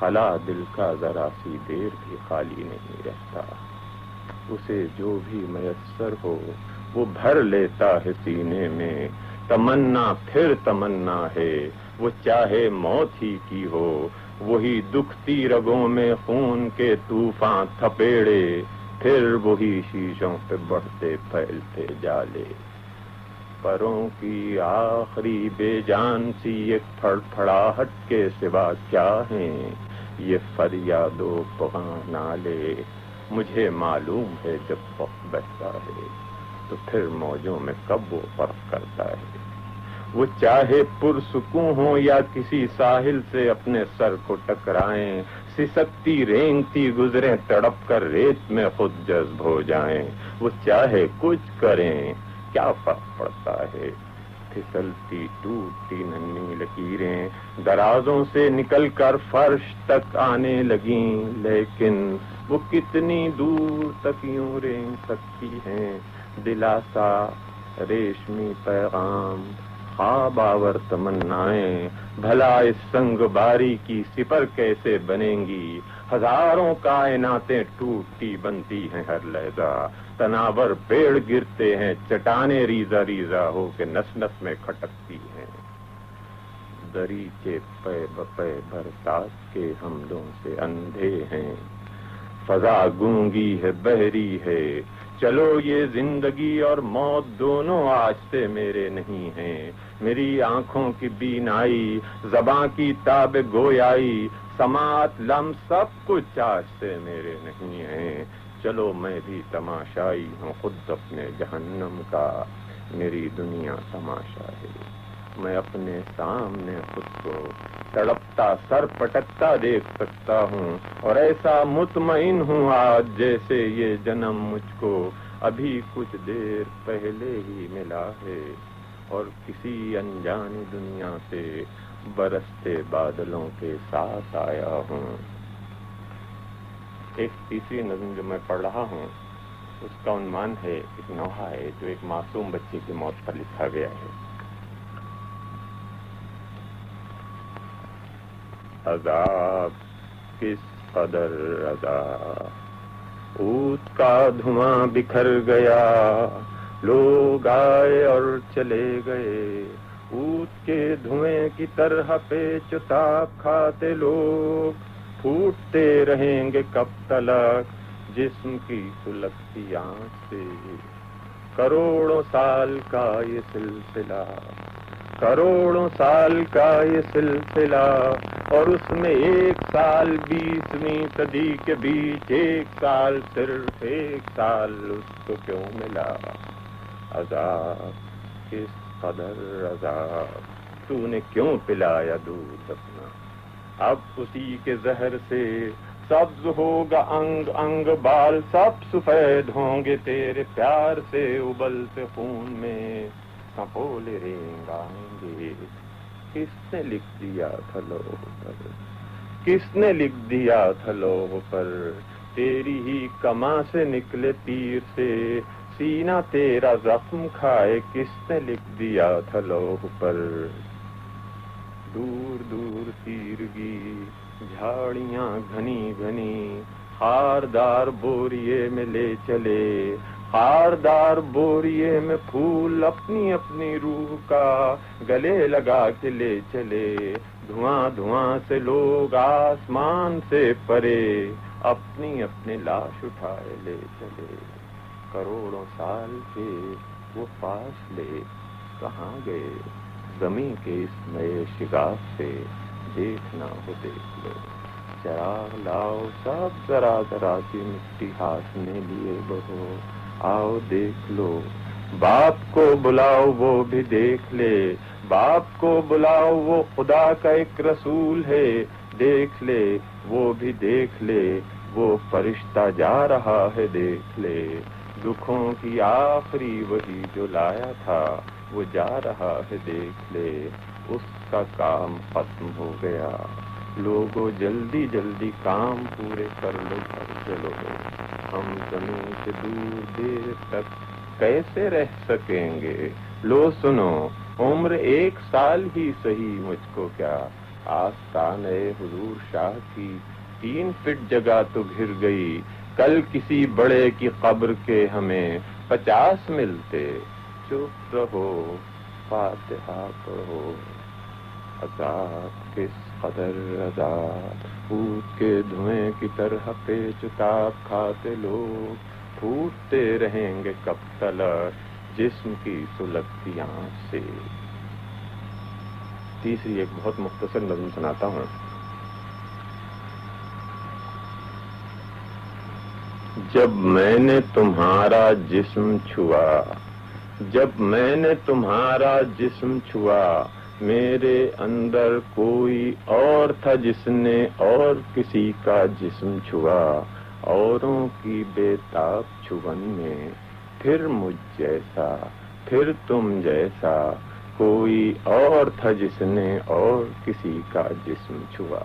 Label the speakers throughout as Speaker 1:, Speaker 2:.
Speaker 1: خلا دل کا ذرا سی دیر بھی خالی نہیں رہتا، اسے جو بھی میسر ہو وہ بھر لیتا ہے سینے میں، تمنا پھر تمنا ہے وہ چاہے موت ہی کی ہو، وہی دکھتی رگوں میں خون کے طوفان تھپیڑے، پھر وہی شیشوں پہ بڑھتے پھیلتے جالے، پروں کی آخری بے جان سی ایک پھڑ پھڑاہٹ کے سوا کیا ہیں یہ فریاد و فغاں نالے، مجھے معلوم ہے جب وقت بہتا ہے تو پھر موجوں میں کب وہ فرق کرتا ہے، وہ چاہے پرسکون ہوں یا کسی ساحل سے اپنے سر کو ٹکرائیں، سسکتی رینگتی گزریں تڑپ کر ریت میں خود جذب ہو جائیں، وہ چاہے کچھ کریں کیا فرق پڑتا ہے، پھسلتی ٹوٹتی ننھی لکیریں درازوں سے نکل کر فرش تک آنے لگیں، لیکن وہ کتنی دور تک یوں رینگ سکتی ہیں، دلاسا ریشمی پیغام خواب آور تمنائیں، بھلا اس سنگ باری کی سپر کیسے بنیں گی، ہزاروں کائناتیں ٹوٹتی بنتی ہیں ہر لہجہ، تناور پیڑ گرتے ہیں چٹانیں ریزہ ریزہ ہو کے نس نس میں کھٹکتی ہیں، دری کے پے بپے برسات کے حملوں سے اندھے ہیں، فضا گونگی ہے بحری ہے، چلو یہ زندگی اور موت دونوں آج سے میرے نہیں ہیں، میری آنکھوں کی بینائی، زباں کی تاب گویائی، سماعت لمس سب کچھ آج سے میرے نہیں ہیں، چلو میں بھی تماشائی ہوں خود اپنے جہنم کا، میری دنیا تماشا ہے، میں اپنے سامنے خود کو تڑپتا سر پٹکتا دیکھ سکتا ہوں، اور ایسا مطمئن ہوں آج جیسے یہ جنم مجھ کو ابھی کچھ دیر پہلے ہی ملا ہے، اور کسی انجانی دنیا سے برستے بادلوں کے ساتھ آیا ہوں۔ ایک تیسری نظم جو میں پڑھ رہا ہوں اس کا عنوان ہے ایک نوحہ ہے جو ایک معصوم بچے کی موت پر لکھا گیا ہے۔ عذاب کس قدر عذاب، اود کا دھواں بکھر گیا، لوگ آئے اور چلے گئے، اود کے دھویں کی طرح پیچ و تاب کھاتے لوگ، پھوٹتے رہیں گے کب تلک جسم کی سلگتی آنکھ سے، کروڑوں سال کا یہ سلسلہ، کروڑوں سال کا یہ سلسلہ، اور اس میں ایک سال 20ویں صدی کے بیچ، ایک سال صرف ایک سال اس کو کیوں ملا، عذاب کس قدر عذاب، تو نے کیوں پلایا دودھ اپنا، اب اسی کے زہر سے سبز ہوگا انگ انگ، بال سب سفید ہوں گے تیرے پیار سے ابلتے خون میں، سپولے رینگ آئیں گے، کس نے لکھ دیا تھا لوح پر، کس نے لکھ دیا تھا لوح پر، تیری ہی کماں سے نکلے تیر سے سینہ تیرا زخم کھائے، کس نے لکھ دیا تھا لوح پر، دور دور تیرگی جھاڑیاں گھنی گھنی، خاردار بوریے میں لے چلے، خاردار بوریے میں پھول اپنی اپنی روح کا گلے لگا کے لے چلے، دھواں دھواں سے لوگ آسمان سے پرے اپنی اپنی لاش اٹھائے لے چلے، کروڑوں سال کے وہ فاصلے کہاں گئے، زمین کے اس نئے شگاف سے دیکھنا ہو دیکھ لو، چراغ لاؤ سب ذرا ذرا کی مٹی ہاتھ میں لیے بہو، آؤ دیکھ لو، باپ کو بلاؤ وہ بھی دیکھ لے، باپ کو بلاؤ وہ خدا کا ایک رسول ہے، دیکھ لے وہ بھی دیکھ لے، وہ فرشتہ جا رہا ہے دیکھ لے، دکھوں کی آخری وہی جو لایا تھا وہ جا رہا ہے دیکھ لے، اس کا کام ختم ہو گیا، لوگوں جلدی جلدی کام پورے کر لو گھر چلو، ہم زمین سے دور دیر تک کیسے رہ سکیں گے، لو سنو عمر ایک سال ہی صحیح مجھ کو کیا، آستانے حضور شاہ کی 3 فٹ جگہ تو گھر گئی، کل کسی بڑے کی قبر کے ہمیں 50 ملتے، چپ رہو فاتحہ پڑھو، عذاب کس قدر عذاب، خود کے دھوئیں کی طرح پیچ تاب کھاتے لوگ، پھوٹتے رہیں گے کب تلک جسم کی سلگتی آنچ سے۔ تیسری ایک بہت مختصر نظم سناتا ہوں۔ جب میں نے تمہارا جسم چھوا، جب میں نے تمہارا جسم چھوا، میرے اندر کوئی اور تھا جس نے اور کسی کا جسم چھوا، اوروں کی بے تاب چھون میں پھر مجھ جیسا پھر تم جیسا کوئی اور تھا جس نے اور کسی کا جسم چھوا۔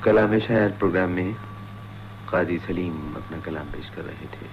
Speaker 2: کلام شاعر پروگرام میں قاضی سلیم اپنا کلام پیش کر رہے تھے۔